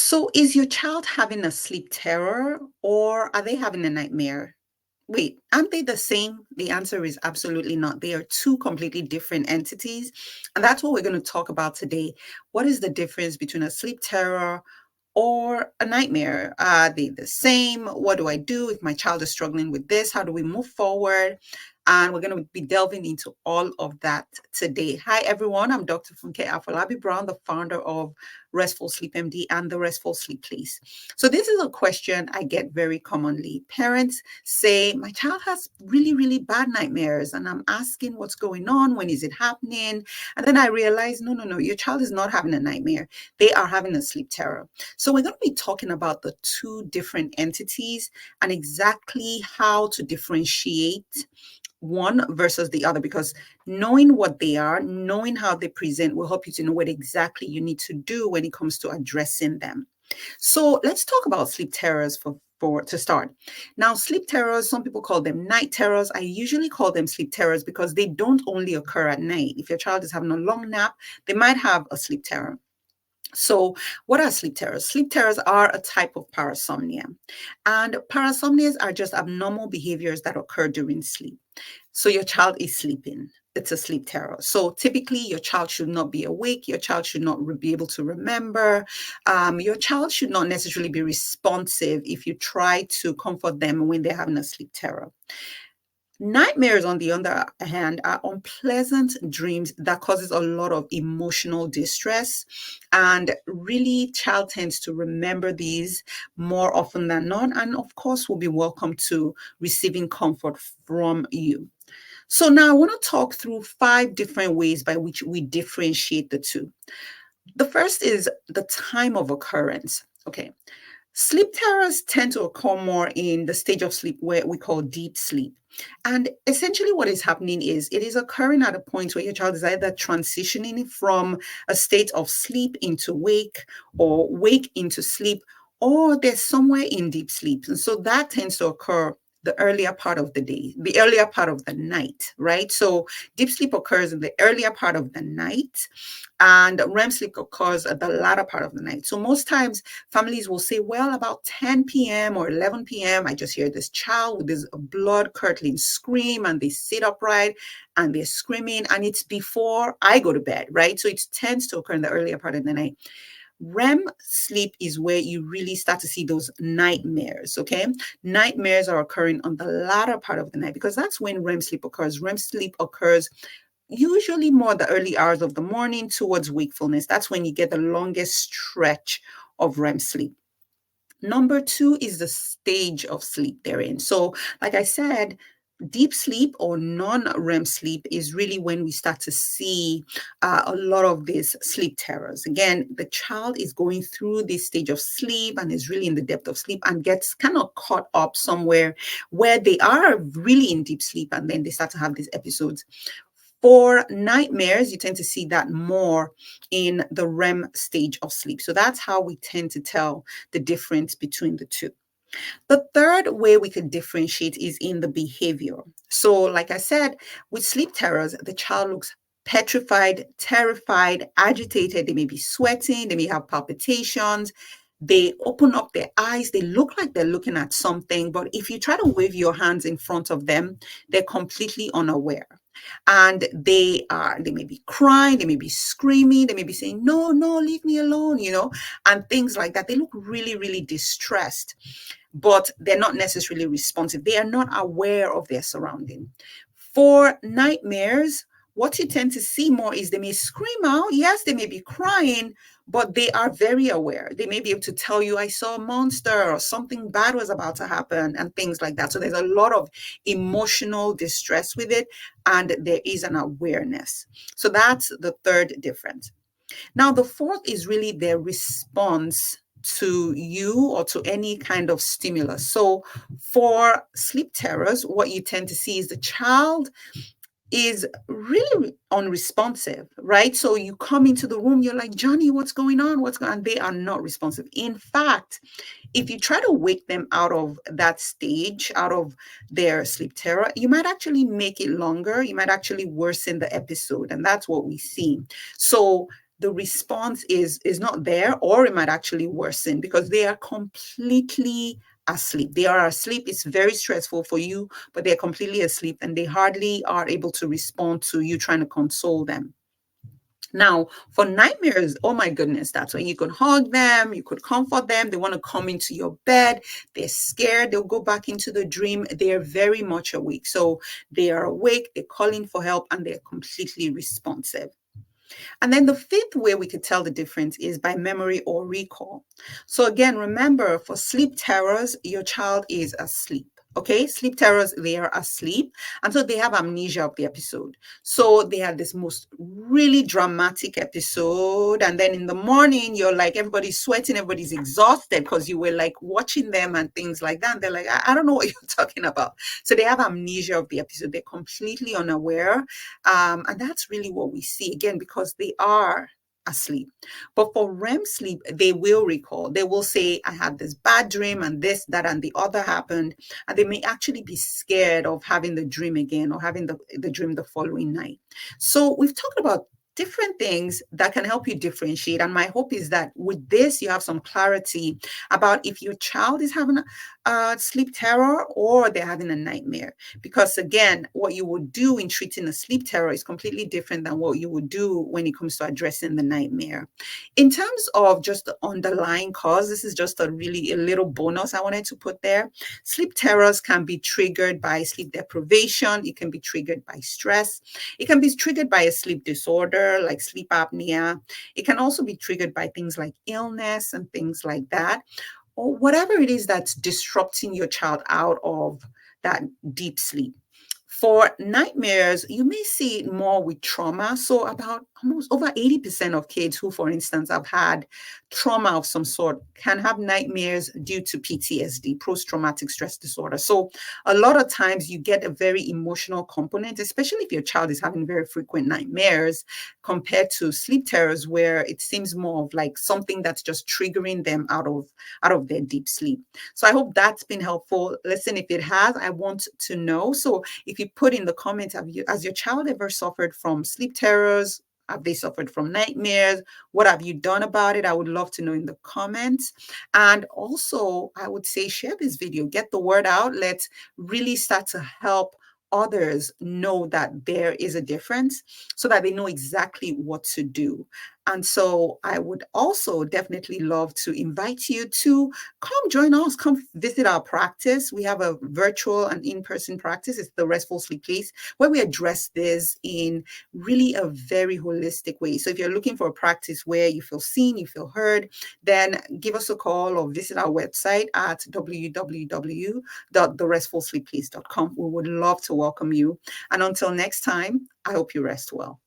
So, is your child having a sleep terror or are they having a nightmare? Wait, aren't they the same? The answer is absolutely not. They are two completely different entities. And that's what we're going to talk about today. What is the difference between a sleep terror or a nightmare? Are they the same? What do I do if my child is struggling with this? How do we move forward? And we're going to be delving into all of that today. Hi, everyone. I'm Dr. Funke Afolabi-Brown, the founder of Restful Sleep MD and the Restful Sleep Place. So, this is a question I get very commonly. Parents say, my child has really, really bad nightmares, and I'm asking what's going on, when is it happening? And then I realize, no, your child is not having a nightmare. They are having a sleep terror. So we're going to be talking about the two different entities and exactly how to differentiate one versus the other, because knowing what they are, knowing how they present will help you to know what exactly you need to do when it comes to addressing them. So let's talk about sleep terrors for to start. Now, sleep terrors, some people call them night terrors. I usually call them sleep terrors because they don't only occur at night. If your child is having a long nap, they might have a sleep terror. So, what are sleep terrors? Sleep terrors are a type of parasomnia. And parasomnias are just abnormal behaviors that occur during sleep. So, your child is sleeping. It's a sleep terror. So, typically, your child should not be awake. Your child should not be able to remember. Your child should not necessarily be responsive if you try to comfort them when they're having a sleep terror. Nightmares, on the other hand, are unpleasant dreams that causes a lot of emotional distress. And really, child tends to remember these more often than not. And of course, will be welcome to receiving comfort from you. So now I want to talk through 5 different ways by which we differentiate the two. The first is the time of occurrence. Okay. Sleep terrors tend to occur more in the stage of sleep where we call deep sleep. And essentially, what is happening is it is occurring at a point where your child is either transitioning from a state of sleep into wake or wake into sleep, or they're somewhere in deep sleep. And so that tends to occur the earlier part of the day, the earlier part of the night, right? So deep sleep occurs in the earlier part of the night, and REM sleep occurs at the latter part of the night. So most times families will say, well, about 10 p.m. or 11 p.m., I just hear this child with this blood-curdling scream, and they sit upright and they're screaming, and it's before I go to bed, right? So it tends to occur in the earlier part of the night. REM sleep is where you really start to see those nightmares, okay? Nightmares are occurring on the latter part of the night because that's when REM sleep occurs. REM sleep occurs usually more the early hours of the morning towards wakefulness. That's when you get the longest stretch of REM sleep. Number 2 is the stage of sleep they're in. So, like I said, deep sleep or non-REM sleep is really when we start to see a lot of these sleep terrors. Again, the child is going through this stage of sleep and is really in the depth of sleep and gets kind of caught up somewhere where they are really in deep sleep, and then they start to have these episodes. For nightmares, you tend to see that more in the REM stage of sleep. So that's how we tend to tell the difference between the two. The third way we could differentiate is in the behavior. So, like I said, with sleep terrors, the child looks petrified, terrified, agitated. They may be sweating, they may have palpitations. They open up their eyes, they look like they're looking at something, but if you try to wave your hands in front of them, they're completely unaware. And they may be crying, they may be screaming, they may be saying, no, leave me alone, and things like that. They look really, really distressed, but they're not necessarily responsive. They are not aware of their surrounding. For nightmares, what you tend to see more is they may scream out. Yes, they may be crying, but they are very aware. They may be able to tell you, I saw a monster or something bad was about to happen and things like that. So there's a lot of emotional distress with it, and there is an awareness. So that's the third difference. Now, the fourth is really their response to you or to any kind of stimulus. So for sleep terrors, what you tend to see is the child is really unresponsive, right? So you come into the room, you're like, Johnny, what's going on? What's going on? They are not responsive. In fact, if you try to wake them out of that stage, out of their sleep terror, you might actually make it longer. You might actually worsen the episode. And that's what we see. So the response is not there, or it might actually worsen because they are completely asleep. They are asleep. It's very stressful for you, but they're completely asleep and they hardly are able to respond to you trying to console them. Now, for nightmares, oh my goodness, that's when you could hug them, you could comfort them. They want to come into your bed. They're scared. They'll go back into the dream. They're very much awake. So they are awake, they're calling for help, and they're completely responsive. And then the fifth way we could tell the difference is by memory or recall. So again, remember, for sleep terrors, your child is asleep. Okay, sleep terrors, they are asleep. And so they have amnesia of the episode. So they had this most really dramatic episode. And then in the morning, you're like, everybody's sweating, everybody's exhausted because you were like watching them and things like that. And they're like, I don't know what you're talking about. So they have amnesia of the episode. They're completely unaware. And that's really what we see, again, because they are asleep. But for REM sleep, they will recall. They will say, I had this bad dream and this, that, and the other happened. And they may actually be scared of having the dream again or having the dream the following night. So we've talked about different things that can help you differentiate. And my hope is that with this, you have some clarity about if your child is having a sleep terror or they're having a nightmare. Because again, what you would do in treating a sleep terror is completely different than what you would do when it comes to addressing the nightmare. In terms of just the underlying cause, this is just a little bonus I wanted to put there. Sleep terrors can be triggered by sleep deprivation. It can be triggered by stress. It can be triggered by a sleep disorder like sleep apnea. It can also be triggered by things like illness and things like that, or whatever it is that's disrupting your child out of that deep sleep. For nightmares, you may see it more with trauma. So about almost over 80% of kids who, for instance, have had trauma of some sort can have nightmares due to PTSD, post-traumatic stress disorder. So a lot of times you get a very emotional component, especially if your child is having very frequent nightmares compared to sleep terrors, where it seems more of like something that's just triggering them out of their deep sleep. So I hope that's been helpful. Listen, if it has, I want to know. So if you put in the comments, has your child ever suffered from sleep terrors? Have they suffered from nightmares? What have you done about it? I would love to know in the comments. And also, I would say share this video, get the word out. Let's really start to help others know that there is a difference so that they know exactly what to do. And so I would also definitely love to invite you to come join us, come visit our practice. We have a virtual and in-person practice. It's the Restful Sleep Place, where we address this in really a very holistic way. So if you're looking for a practice where you feel seen, you feel heard, then give us a call or visit our website at www.therestfulsleepplace.com. We would love to welcome you. And until next time, I hope you rest well.